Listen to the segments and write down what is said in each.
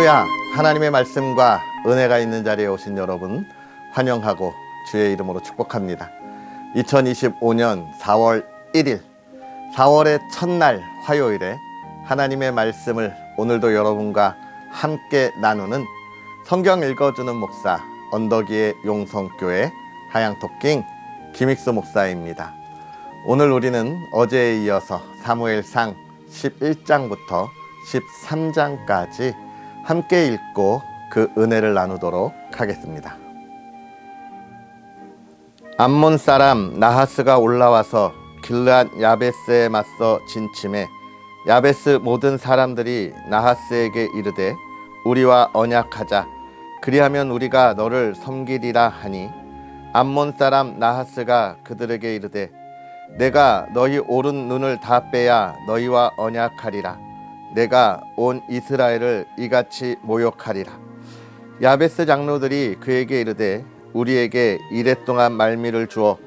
할렐루야! 하나님의 말씀과 은혜가 있는 자리에 오신 여러분 환영하고 주의 이름으로 축복합니다. 2025년 4월 1일 4월의 첫날 화요일에 하나님의 말씀을 오늘도 여러분과 함께 나누는 성경 읽어주는 목사 언덕위의 용성교회 하양토킹 김익수 목사입니다. 오늘 우리는 어제에 이어서 사무엘상 11장부터 13장까지 함께 읽고 그 은혜를 나누도록 하겠습니다. 암몬 사람 나하스가 올라와서 길르앗 야베스에 맞서 진침해 야베스 모든 사람들이 나하스에게 이르되 우리와 언약하자 그리하면 우리가 너를 섬기리라 하니 암몬 사람 나하스가 그들에게 이르되 내가 너희 오른 눈을 다 빼야 너희와 언약하리라. 내가 온 이스라엘을 이같이 모욕하리라. 야베스 장로들이 그에게 이르되 우리에게 이랫동안 말미를 주어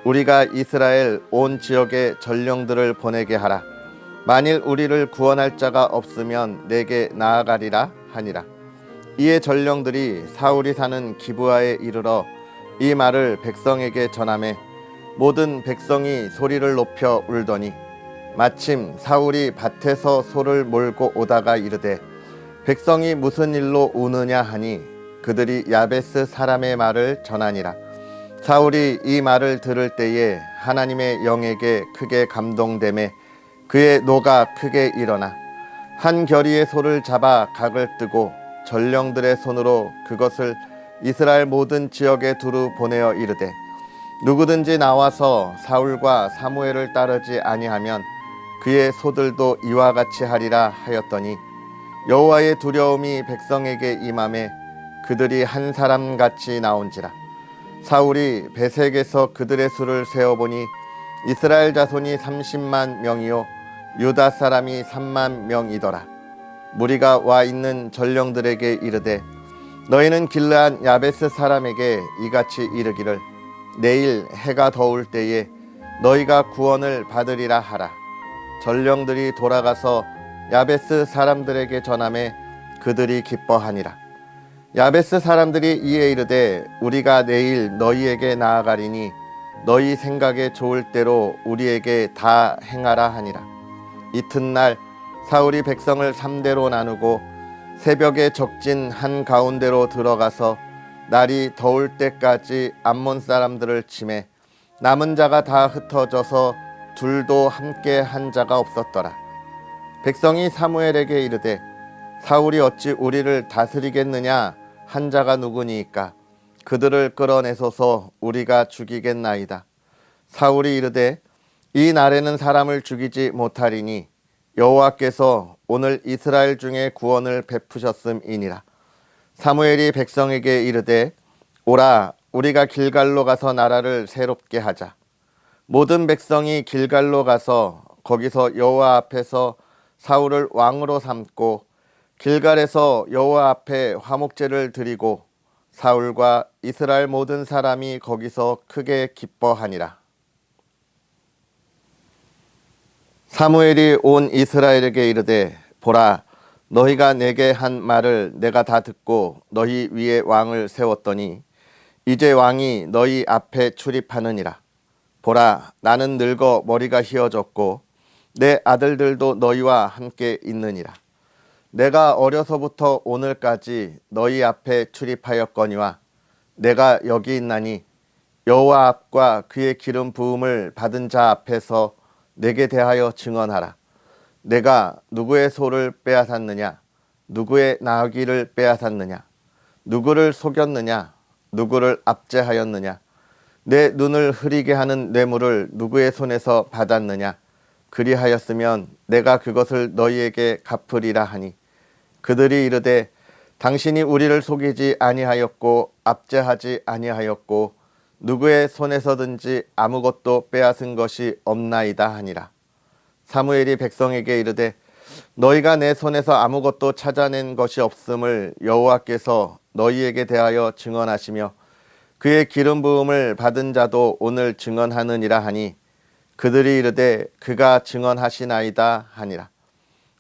우리가 이스라엘 온 지역에 전령들을 보내게 하라. 만일 우리를 구원할 자가 없으면 내게 나아가리라 하니라. 이에 전령들이 사울이 사는 기브아에 이르러 이 말을 백성에게 전하매 모든 백성이 소리를 높여 울더니 마침 사울이 밭에서 소를 몰고 오다가 이르되 백성이 무슨 일로 우느냐 하니 그들이 야베스 사람의 말을 전하니라. 사울이 이 말을 들을 때에 하나님의 영에게 크게 감동되매 그의 노가 크게 일어나 한 겨리의 소를 잡아 각을 뜨고 전령들의 손으로 그것을 이스라엘 모든 지역에 두루 보내어 이르되 누구든지 나와서 사울과 사무엘을 따르지 아니하면 그의 소들도 이와 같이 하리라 하였더니 여호와의 두려움이 백성에게 임하매 그들이 한 사람같이 나온지라. 사울이 베색에서 그들의 수를 세어보니 이스라엘 자손이 30만 명이요 유다 사람이 3만 명이더라. 무리가 와 있는 전령들에게 이르되 너희는 길르앗 야베스 사람에게 이같이 이르기를 내일 해가 더울 때에 너희가 구원을 받으리라 하라. 전령들이 돌아가서 야베스 사람들에게 전하매 그들이 기뻐하니라. 야베스 사람들이 이에 이르되 우리가 내일 너희에게 나아가리니 너희 생각에 좋을 대로 우리에게 다 행하라 하니라. 이튿날 사울이 백성을 3대로 나누고 새벽에 적진 한 가운데로 들어가서 날이 더울 때까지 암몬 사람들을 치매 남은 자가 다 흩어져서 둘도 함께 한 자가 없었더라. 백성이 사무엘에게 이르되 사울이 어찌 우리를 다스리겠느냐 한 자가 누구니이까 그들을 끌어내소서 우리가 죽이겠나이다. 사울이 이르되 이 날에는 사람을 죽이지 못하리니 여호와께서 오늘 이스라엘 중에 구원을 베푸셨음이니라. 사무엘이 백성에게 이르되 오라 우리가 길갈로 가서 나라를 새롭게 하자. 모든 백성이 길갈로 가서 거기서 여호와 앞에서 사울을 왕으로 삼고 길갈에서 여호와 앞에 화목제를 드리고 사울과 이스라엘 모든 사람이 거기서 크게 기뻐하니라. 사무엘이 온 이스라엘에게 이르되 보라 너희가 내게 한 말을 내가 다 듣고 너희 위에 왕을 세웠더니 이제 왕이 너희 앞에 출입하느니라. 보라 나는 늙어 머리가 휘어졌고 내 아들들도 너희와 함께 있느니라. 내가 어려서부터 오늘까지 너희 앞에 출입하였거니와 내가 여기 있나니 여호와 앞과 그의 기름 부음을 받은 자 앞에서 내게 대하여 증언하라. 내가 누구의 소를 빼앗았느냐 누구의 나귀를 빼앗았느냐 누구를 속였느냐 누구를 압제하였느냐 내 눈을 흐리게 하는 뇌물을 누구의 손에서 받았느냐 그리하였으면 내가 그것을 너희에게 갚으리라 하니 그들이 이르되 당신이 우리를 속이지 아니하였고 압제하지 아니하였고 누구의 손에서든지 아무것도 빼앗은 것이 없나이다 하니라. 사무엘이 백성에게 이르되 너희가 내 손에서 아무것도 찾아낸 것이 없음을 여호와께서 너희에게 대하여 증언하시며 그의 기름 부음을 받은 자도 오늘 증언하느니라 하니 그들이 이르되 그가 증언하시나이다 하니라.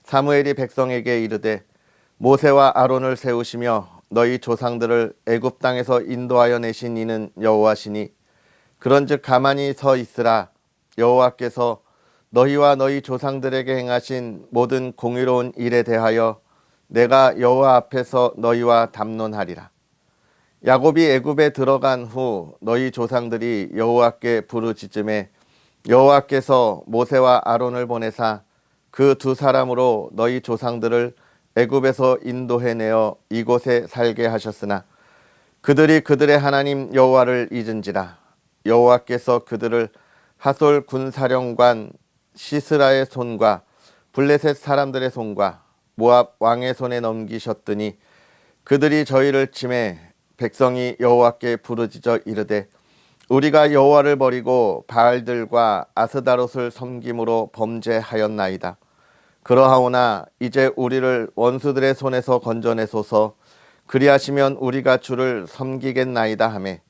사무엘이 백성에게 이르되 모세와 아론을 세우시며 너희 조상들을 애굽 땅에서 인도하여 내신 이는 여호와시니 그런즉 가만히 서 있으라. 여호와께서 너희와 너희 조상들에게 행하신 모든 공의로운 일에 대하여 내가 여호와 앞에서 너희와 담론하리라. 야곱이 애굽에 들어간 후 너희 조상들이 여호와께 부르짖음에 여호와께서 모세와 아론을 보내사 그 두 사람으로 너희 조상들을 애굽에서 인도해내어 이곳에 살게 하셨으나 그들이 그들의 하나님 여호와를 잊은지라. 여호와께서 그들을 하솔 군사령관 시스라의 손과 블레셋 사람들의 손과 모압 왕의 손에 넘기셨더니 그들이 저희를 치매 백성이 여호와께 부르짖어 이르되 우리가 여호와를 버리고 바알들과 아스다롯을 섬김으로 범죄하였나이다. 그러하오나 이제 우리를 원수들의 손에서 건져내소서. 그리하시면 우리가 주를 섬기겠나이다 하매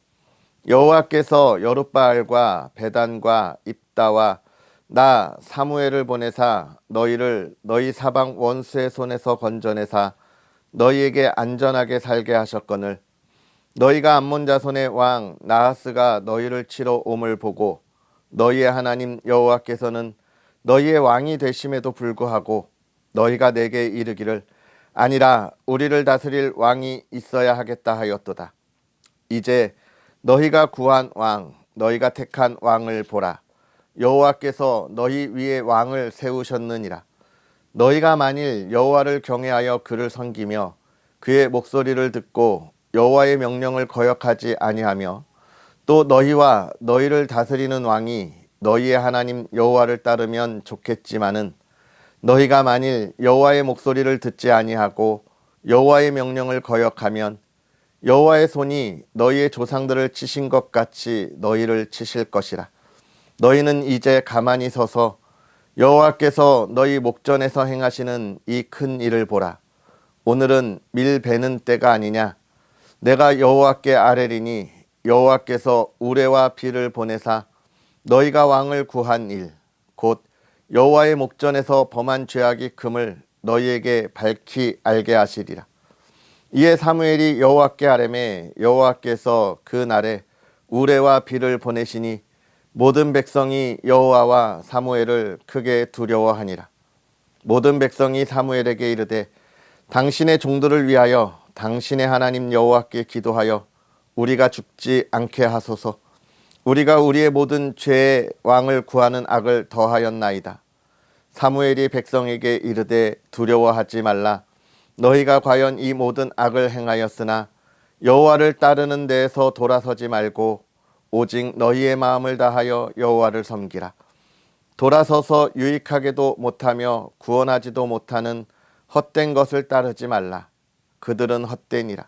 여호와께서 여룻바알과 베단과 입다와 나 사무엘을 보내사 너희를 너희 사방 원수의 손에서 건져내사 너희에게 안전하게 살게 하셨거늘 너희가 암몬 자손의 왕 나하스가 너희를 치러 옴을 보고 너희의 하나님 여호와께서는 너희의 왕이 되심에도 불구하고 너희가 내게 이르기를 아니라 우리를 다스릴 왕이 있어야 하겠다 하였도다. 이제 너희가 구한 왕 너희가 택한 왕을 보라. 여호와께서 너희 위에 왕을 세우셨느니라. 너희가 만일 여호와를 경외하여 그를 섬기며 그의 목소리를 듣고 여호와의 명령을 거역하지 아니하며 또 너희와 너희를 다스리는 왕이 너희의 하나님 여호와를 따르면 좋겠지만은 너희가 만일 여호와의 목소리를 듣지 아니하고 여호와의 명령을 거역하면 여호와의 손이 너희의 조상들을 치신 것 같이 너희를 치실 것이라. 너희는 이제 가만히 서서 여호와께서 너희 목전에서 행하시는 이 큰 일을 보라. 오늘은 밀 베는 때가 아니냐. 내가 여호와께 아뢰리니 여호와께서 우레와 비를 보내사 너희가 왕을 구한 일 곧 여호와의 목전에서 범한 죄악이 금을 너희에게 밝히 알게 하시리라. 이에 사무엘이 여호와께 아뢰매 여호와께서 그 날에 우레와 비를 보내시니 모든 백성이 여호와와 사무엘을 크게 두려워하니라. 모든 백성이 사무엘에게 이르되 당신의 종들을 위하여 당신의 하나님 여호와께 기도하여 우리가 죽지 않게 하소서. 우리가 우리의 모든 죄의 왕을 구하는 악을 더하였나이다. 사무엘이 백성에게 이르되 두려워하지 말라. 너희가 과연 이 모든 악을 행하였으나 여호와를 따르는 데에서 돌아서지 말고 오직 너희의 마음을 다하여 여호와를 섬기라. 돌아서서 유익하게도 못하며 구원하지도 못하는 헛된 것을 따르지 말라. 그들은 헛되니라.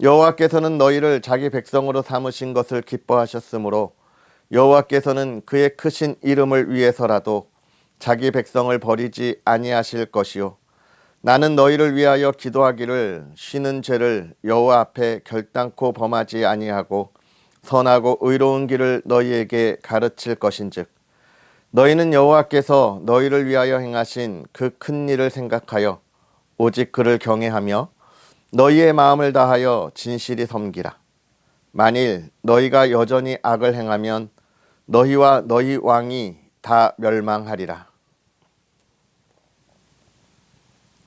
여호와께서는 너희를 자기 백성으로 삼으신 것을 기뻐하셨으므로 여호와께서는 그의 크신 이름을 위해서라도 자기 백성을 버리지 아니하실 것이요 나는 너희를 위하여 기도하기를 쉬는 죄를 여호와 앞에 결단코 범하지 아니하고 선하고 의로운 길을 너희에게 가르칠 것인즉 너희는 여호와께서 너희를 위하여 행하신 그 큰 일을 생각하여 오직 그를 경외하며 너희의 마음을 다하여 진실이 섬기라. 만일 너희가 여전히 악을 행하면 너희와 너희 왕이 다 멸망하리라.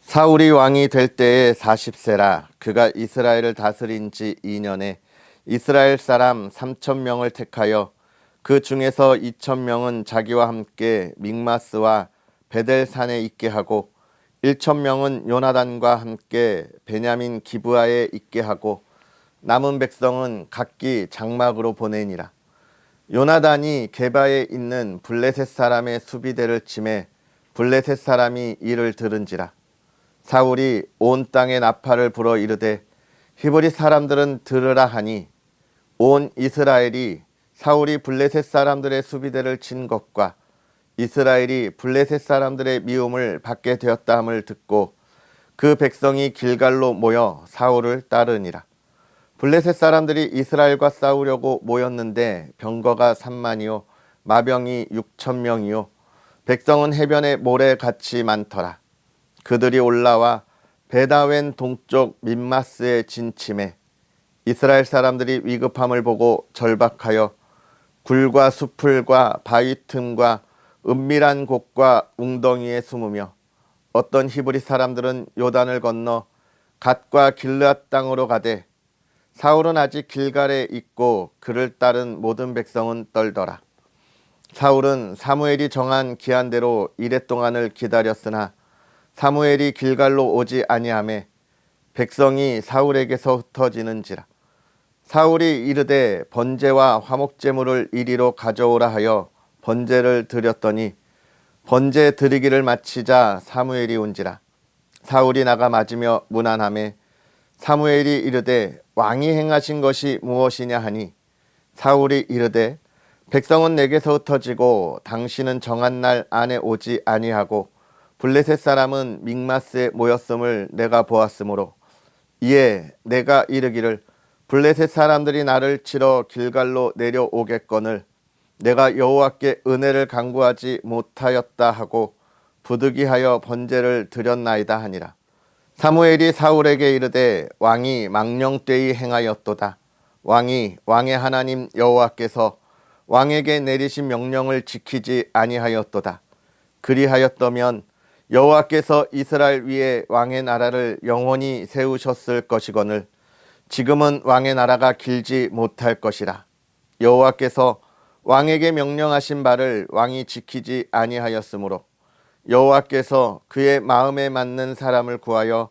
사울이 왕이 될 때에 40세라. 그가 이스라엘을 다스린 지 2년에 이스라엘 사람 3,000명을 택하여 그 중에서 2,000명은 자기와 함께 믹마스와 베델산에 있게 하고 1,000명은 요나단과 함께 베냐민 기브아에 있게 하고 남은 백성은 각기 장막으로 보내니라. 요나단이 게바에 있는 블레셋 사람의 수비대를 치매 블레셋 사람이 이를 들은지라. 사울이 온 땅에 나팔을 불어 이르되 히브리 사람들은 들으라 하니 온 이스라엘이 사울이 블레셋 사람들의 수비대를 친 것과 이스라엘이 블레셋 사람들의 미움을 받게 되었다함을 듣고 그 백성이 길갈로 모여 사울을 따르니라. 블레셋 사람들이 이스라엘과 싸우려고 모였는데 병거가 3만이요 마병이 6,000명이요 백성은 해변의 모래같이 많더라. 그들이 올라와 베다웬 동쪽 민마스에 진침해 이스라엘 사람들이 위급함을 보고 절박하여 굴과 수풀과 바위 틈과 은밀한 곳과 웅덩이에 숨으며 어떤 히브리 사람들은 요단을 건너 갓과 길르앗 땅으로 가되 사울은 아직 길갈에 있고 그를 따른 모든 백성은 떨더라. 사울은 사무엘이 정한 기한대로 이레 동안을 기다렸으나 사무엘이 길갈로 오지 아니하매 백성이 사울에게서 흩어지는지라. 사울이 이르되 번제와 화목제물을 이리로 가져오라 하여 번제를 드렸더니 번제 드리기를 마치자 사무엘이 온지라. 사울이 나가 맞으며 문안하매 사무엘이 이르되 왕이 행하신 것이 무엇이냐 하니 사울이 이르되 백성은 내게서 흩어지고 당신은 정한 날 안에 오지 아니하고 블레셋 사람은 믹마스에 모였음을 내가 보았으므로 이에 내가 이르기를 블레셋 사람들이 나를 치러 길갈로 내려오겠거늘 내가 여호와께 은혜를 간구하지 못하였다 하고 부득이하여 번제를 드렸나이다 하니라. 사무엘이 사울에게 이르되 왕이 망령되이 행하였도다. 왕이 왕의 하나님 여호와께서 왕에게 내리신 명령을 지키지 아니하였도다. 그리하였다면 여호와께서 이스라엘 위에 왕의 나라를 영원히 세우셨을 것이거늘 지금은 왕의 나라가 길지 못할 것이라. 여호와께서 왕에게 명령하신 바를 왕이 지키지 아니하였으므로 여호와께서 그의 마음에 맞는 사람을 구하여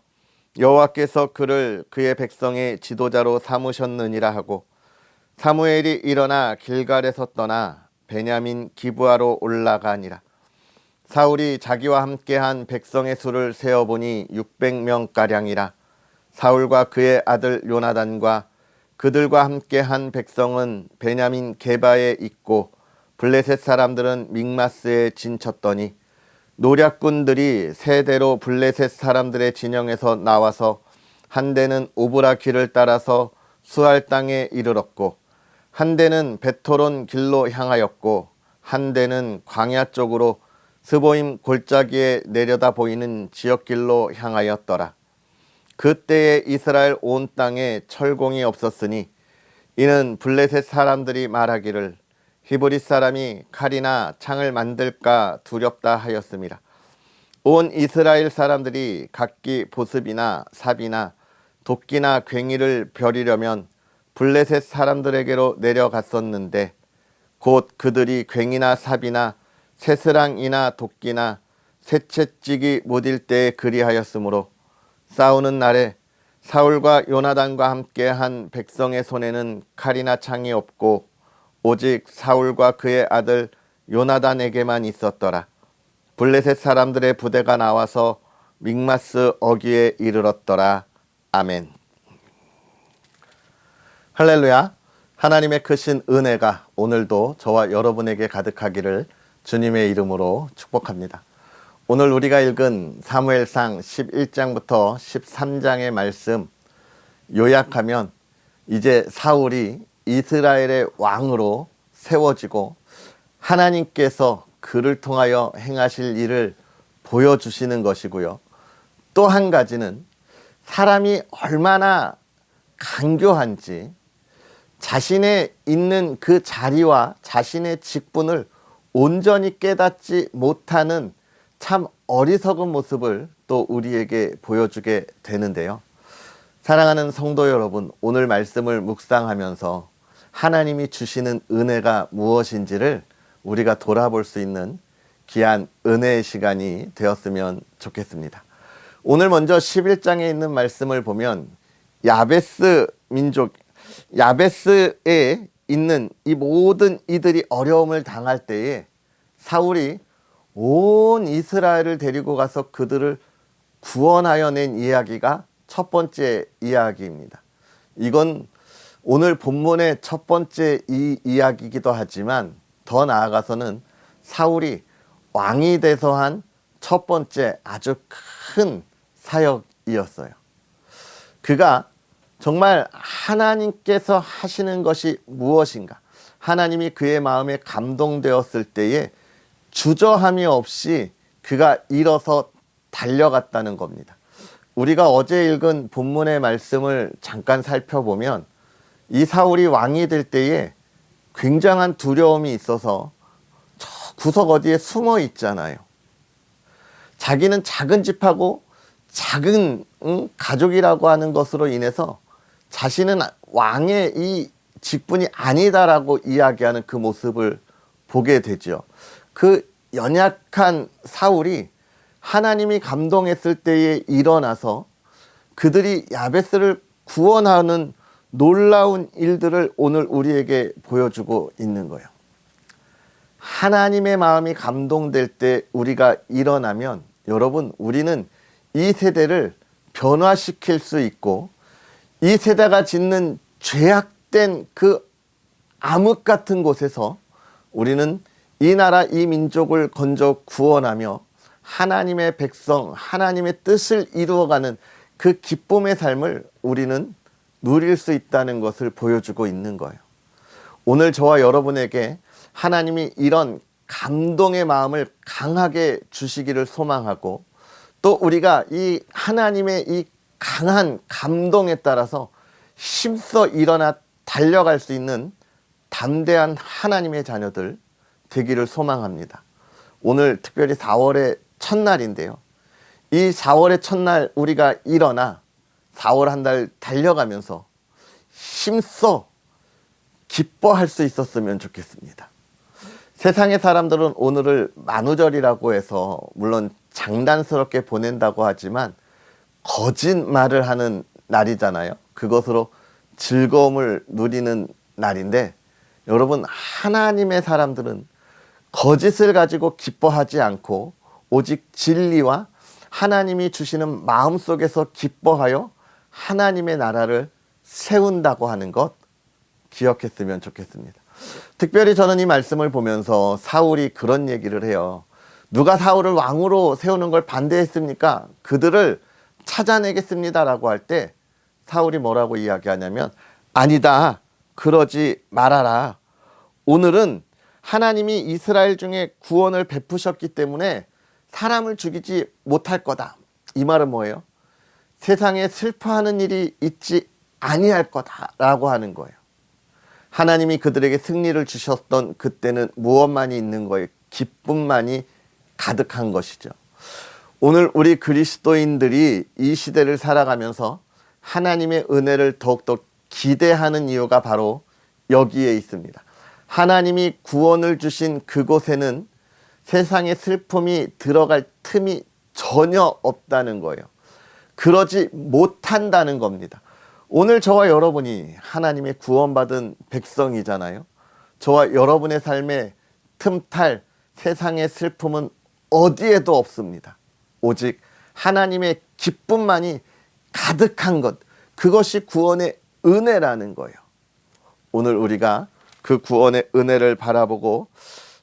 여호와께서 그를 그의 백성의 지도자로 삼으셨느니라 하고 사무엘이 일어나 길갈에서 떠나 베냐민 기브아로 올라가니라. 사울이 자기와 함께한 백성의 수를 세어보니 600명가량이라. 사울과 그의 아들 요나단과 그들과 함께한 백성은 베냐민 게바에 있고 블레셋 사람들은 믹마스에 진쳤더니 노략군들이 세 대로 블레셋 사람들의 진영에서 나와서 한 대는 오브라 길을 따라서 수알 땅에 이르렀고 한 대는 베토론 길로 향하였고 한 대는 광야 쪽으로 스보임 골짜기에 내려다 보이는 지역길로 향하였더라. 그때에 이스라엘 온 땅에 철공이 없었으니 이는 블레셋 사람들이 말하기를 히브리 사람이 칼이나 창을 만들까 두렵다 하였습니다. 온 이스라엘 사람들이 각기 보습이나 삽이나 도끼나 괭이를 벼리려면 블레셋 사람들에게로 내려갔었는데 곧 그들이 괭이나 삽이나 새스랑이나 도끼나 새채찍이 못일 때에 그리하였으므로 싸우는 날에 사울과 요나단과 함께한 백성의 손에는 칼이나 창이 없고 오직 사울과 그의 아들 요나단에게만 있었더라. 블레셋 사람들의 부대가 나와서 믹마스 어귀에 이르렀더라. 아멘. 할렐루야. 하나님의 크신 은혜가 오늘도 저와 여러분에게 가득하기를 주님의 이름으로 축복합니다. 오늘 우리가 읽은 사무엘상 11장부터 13장의 말씀 요약하면 이제 사울이 이스라엘의 왕으로 세워지고 하나님께서 그를 통하여 행하실 일을 보여주시는 것이고요. 또 한 가지는 사람이 얼마나 간교한지 자신의 있는 그 자리와 자신의 직분을 온전히 깨닫지 못하는 참 어리석은 모습을 또 우리에게 보여주게 되는데요. 사랑하는 성도 여러분, 오늘 말씀을 묵상하면서 하나님이 주시는 은혜가 무엇인지를 우리가 돌아볼 수 있는 귀한 은혜의 시간이 되었으면 좋겠습니다. 오늘 먼저 11장에 있는 말씀을 보면 야베스 민족, 야베스에 있는 이 모든 이들이 어려움을 당할 때에 사울이 온 이스라엘을 데리고 가서 그들을 구원하여 낸 이야기가 첫 번째 이야기입니다. 이건 오늘 본문의 첫 번째 이야기이기도 하지만 더 나아가서는 사울이 왕이 돼서 한 첫 번째 아주 큰 사역이었어요. 그가 정말 하나님께서 하시는 것이 무엇인가, 하나님이 그의 마음에 감동되었을 때에 주저함이 없이 그가 일어서 달려갔다는 겁니다. 우리가 어제 읽은 본문의 말씀을 잠깐 살펴보면 이 사울이 왕이 될 때에 굉장한 두려움이 있어서 저 구석 어디에 숨어 있잖아요. 자기는 작은 집하고 작은 가족이라고 하는 것으로 인해서 자신은 왕의 이 직분이 아니다라고 이야기하는 그 모습을 보게 되죠. 그 연약한 사울이 하나님이 감동했을 때에 일어나서 그들이 야베스를 구원하는 놀라운 일들을 오늘 우리에게 보여주고 있는 거예요. 하나님의 마음이 감동될 때 우리가 일어나면 여러분, 우리는 이 세대를 변화시킬 수 있고 이 세대가 짓는 죄악된 그 암흑 같은 곳에서 우리는 이 나라 이 민족을 건져 구원하며 하나님의 백성, 하나님의 뜻을 이루어가는 그 기쁨의 삶을 우리는 누릴 수 있다는 것을 보여주고 있는 거예요. 오늘 저와 여러분에게 하나님이 이런 감동의 마음을 강하게 주시기를 소망하고, 또 우리가 이 하나님의 이 강한 감동에 따라서 힘써 일어나 달려갈 수 있는 담대한 하나님의 자녀들 되기를 소망합니다. 오늘 특별히 4월의 첫날인데요. 이 4월의 첫날 우리가 일어나 4월 한 달 달려가면서 힘써 기뻐할 수 있었으면 좋겠습니다. 세상의 사람들은 오늘을 만우절이라고 해서 물론 장난스럽게 보낸다고 하지만 거짓말을 하는 날이잖아요. 그것으로 즐거움을 누리는 날인데, 여러분, 하나님의 사람들은 거짓을 가지고 기뻐하지 않고 오직 진리와 하나님이 주시는 마음속에서 기뻐하여 하나님의 나라를 세운다고 하는 것 기억했으면 좋겠습니다. 특별히 저는 이 말씀을 보면서 사울이 그런 얘기를 해요. 누가 사울을 왕으로 세우는 걸 반대했습니까? 그들을 찾아내겠습니다 라고 할 때 사울이 뭐라고 이야기하냐면, 아니다, 그러지 말아라. 오늘은 하나님이 이스라엘 중에 구원을 베푸셨기 때문에 사람을 죽이지 못할 거다. 이 말은 뭐예요? 세상에 슬퍼하는 일이 있지 아니할 거다라고 하는 거예요. 하나님이 그들에게 승리를 주셨던 그때는 무엇만이 있는 거예요? 기쁨만이 가득한 것이죠. 오늘 우리 그리스도인들이 이 시대를 살아가면서 하나님의 은혜를 더욱더 기대하는 이유가 바로 여기에 있습니다. 하나님이 구원을 주신 그곳에는 세상의 슬픔이 들어갈 틈이 전혀 없다는 거예요. 그러지 못한다는 겁니다. 오늘 저와 여러분이 하나님의 구원받은 백성이잖아요. 저와 여러분의 삶에 틈탈 세상의 슬픔은 어디에도 없습니다. 오직 하나님의 기쁨만이 가득한 것, 그것이 구원의 은혜라는 거예요. 오늘 우리가 그 구원의 은혜를 바라보고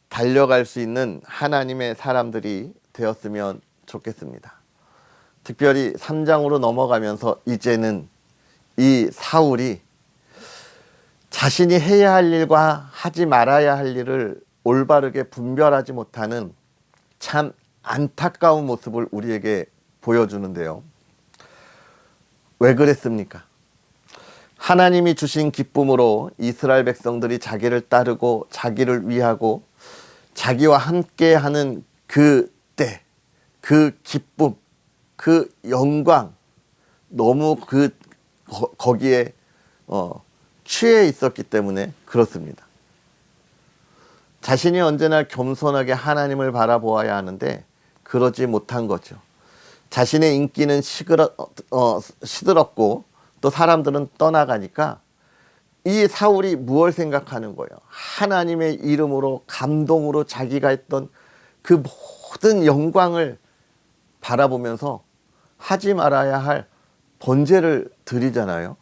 달려갈 수 있는 하나님의 사람들이 되었으면 좋겠습니다. 특별히 3장으로 넘어가면서 이제는 이 사울이 자신이 해야 할 일과 하지 말아야 할 일을 올바르게 분별하지 못하는 참 안타까운 모습을 우리에게 보여주는데요. 왜 그랬습니까? 하나님이 주신 기쁨으로 이스라엘 백성들이 자기를 따르고 자기를 위하고 자기와 함께하는 그 때, 그 기쁨, 그 영광, 너무 거기에 취해 있었기 때문에 그렇습니다. 자신이 언제나 겸손하게 하나님을 바라보아야 하는데 그러지 못한 거죠. 자신의 인기는 시들었고 또 사람들은 떠나가니까 이 사울이 무엇을 생각하는 거예요? 하나님의 이름으로 감동으로 자기가 했던 그 모든 영광을 바라보면서 하지 말아야 할 번제를 드리잖아요.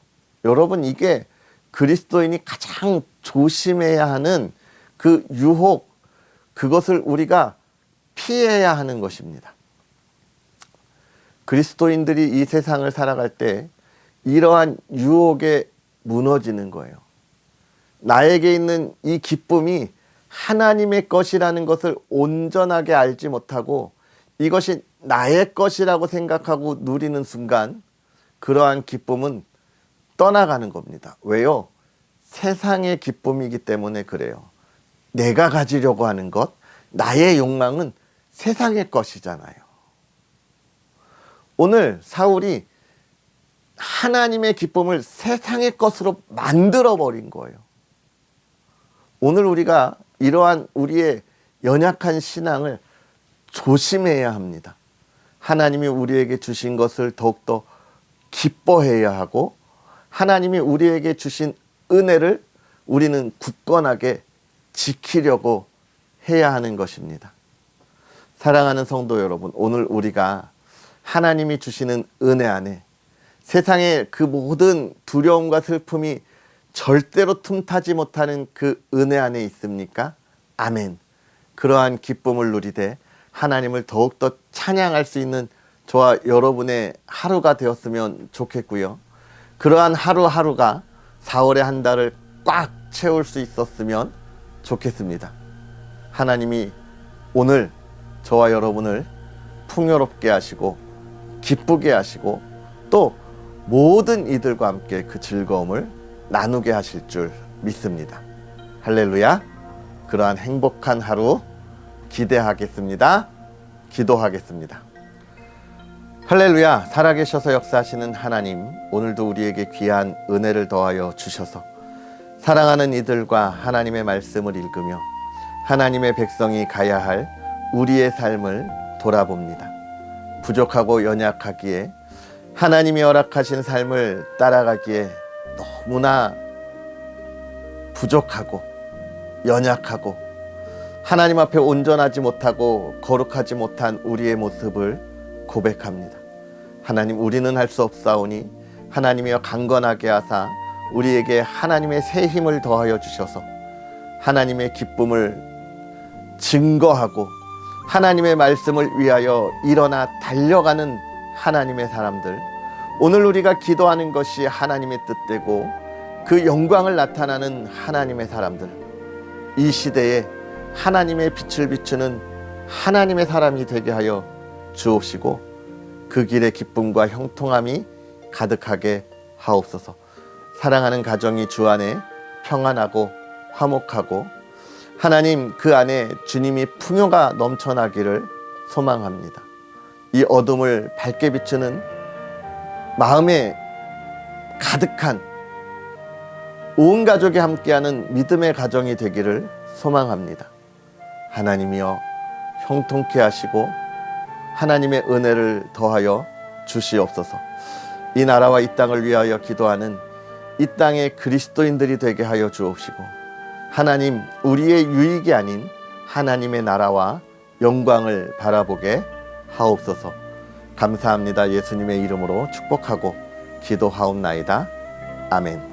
여러분, 이게 그리스도인이 가장 조심해야 하는 그 유혹, 그것을 우리가 피해야 하는 것입니다. 그리스도인들이 이 세상을 살아갈 때 이러한 유혹에 무너지는 거예요. 나에게 있는 이 기쁨이 하나님의 것이라는 것을 온전하게 알지 못하고 이것이 나의 것이라고 생각하고 누리는 순간 그러한 기쁨은 떠나가는 겁니다. 왜요? 세상의 기쁨이기 때문에 그래요. 내가 가지려고 하는 것, 나의 욕망은 세상의 것이잖아요. 오늘 사울이 하나님의 기쁨을 세상의 것으로 만들어 버린 거예요. 오늘 우리가 이러한 우리의 연약한 신앙을 조심해야 합니다. 하나님이 우리에게 주신 것을 더욱더 기뻐해야 하고, 하나님이 우리에게 주신 은혜를 우리는 굳건하게 지키려고 해야 하는 것입니다. 사랑하는 성도 여러분, 오늘 우리가 하나님이 주시는 은혜 안에 세상의 그 모든 두려움과 슬픔이 절대로 틈타지 못하는 그 은혜 안에 있습니까? 아멘. 그러한 기쁨을 누리되 하나님을 더욱더 찬양할 수 있는 저와 여러분의 하루가 되었으면 좋겠고요. 그러한 하루하루가 4월의 한 달을 꽉 채울 수 있었으면 좋겠습니다. 하나님이 오늘 저와 여러분을 풍요롭게 하시고 기쁘게 하시고 또 모든 이들과 함께 그 즐거움을 나누게 하실 줄 믿습니다. 할렐루야. 그러한 행복한 하루 기대하겠습니다. 기도하겠습니다. 할렐루야. 살아계셔서 역사하시는 하나님, 오늘도 우리에게 귀한 은혜를 더하여 주셔서 사랑하는 이들과 하나님의 말씀을 읽으며 하나님의 백성이 가야 할 우리의 삶을 돌아봅니다. 부족하고 연약하기에 하나님이 허락하신 삶을 따라가기에 너무나 부족하고 연약하고 하나님 앞에 온전하지 못하고 거룩하지 못한 우리의 모습을 고백합니다. 하나님, 우리는 할 수 없사오니 하나님이여 강건하게 하사 우리에게 하나님의 새 힘을 더하여 주셔서 하나님의 기쁨을 증거하고 하나님의 말씀을 위하여 일어나 달려가는 하나님의 사람들, 오늘 우리가 기도하는 것이 하나님의 뜻되고 그 영광을 나타나는 하나님의 사람들, 이 시대에 하나님의 빛을 비추는 하나님의 사람이 되게 하여 주옵시고 그 길에 기쁨과 형통함이 가득하게 하옵소서. 사랑하는 가정이 주 안에 평안하고 화목하고 하나님 그 안에 주님이 풍요가 넘쳐나기를 소망합니다. 이 어둠을 밝게 비추는 마음에 가득한 온 가족이 함께하는 믿음의 가정이 되기를 소망합니다. 하나님이여 형통케 하시고 하나님의 은혜를 더하여 주시옵소서. 이 나라와 이 땅을 위하여 기도하는 이 땅의 그리스도인들이 되게 하여 주옵시고 하나님, 우리의 유익이 아닌 하나님의 나라와 영광을 바라보게 하옵소서. 감사합니다. 예수님의 이름으로 축복하고 기도하옵나이다. 아멘.